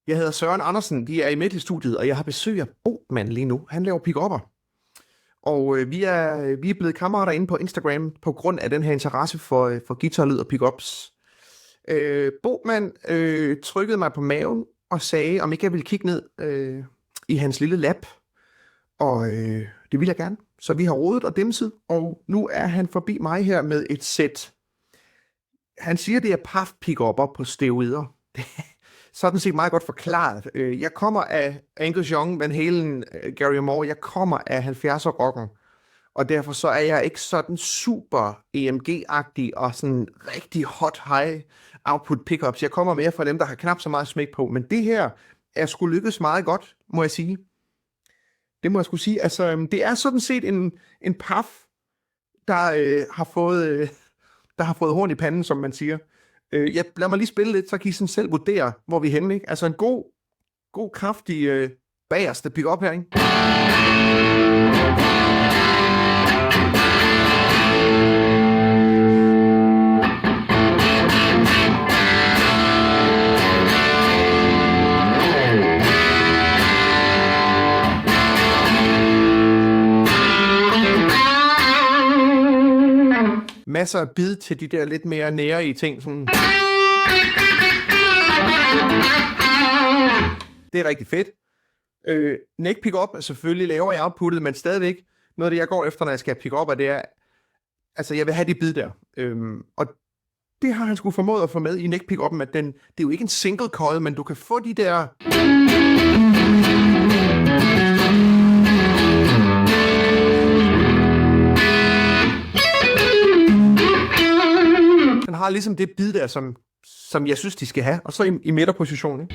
Jeg hedder Søren Andersen, vi er i Metal-studiet, og jeg har besøg af Boman lige nu. Han laver pick-upper. Og vi er blevet kammerater inde på Instagram på grund af den her interesse for guitarlyd og pickups. Boman trykkede mig på maven og sagde, om ikke jeg ville kigge ned i hans lille lab. Og det ville jeg gerne. Så vi har rodet og dimset, og nu er han forbi mig her med et sæt. Han siger, det er PAF pick-upper på steroider. Sådan set meget godt forklaret. Jeg kommer af Angus Young, Van Halen, Gary Moore. Jeg kommer af 70'er-rocken. Og derfor så er jeg ikke sådan super EMG-agtig og sådan rigtig hot high output pickups. Jeg kommer mere fra dem, der har knap så meget smæk på. Men det her er sgu lykkes meget godt, må jeg sige. Det må jeg sgu sige. Altså, det er sådan set en PAF, der har fået horn i panden, som man siger. Lad mig lige spille lidt, så kan I sådan selv vurdere, hvor vi er henne, ikke? Altså en god kraftig bagerste pick-up her, ikke? Masser af bid til de der lidt mere nærige ting. Sådan. Det er rigtig fedt. Neck pick-up er selvfølgelig lavere i outputtet, men stadigvæk noget af det, jeg går efter, når jeg skal pick-up, det er, altså jeg vil have de bid der. Og det har han sgu formået at få med i neck pick-up'en, at det er jo ikke en single coil, men du kan få de der... Den har ligesom det bid der, som jeg synes, de skal have. Og så i midterposition, ikke?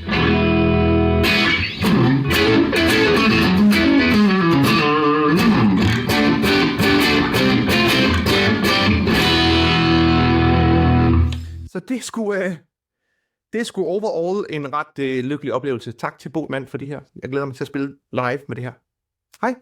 Så det er sgu overall en ret lykkelig oplevelse. Tak til Boman for det her. Jeg glæder mig til at spille live med det her. Hej!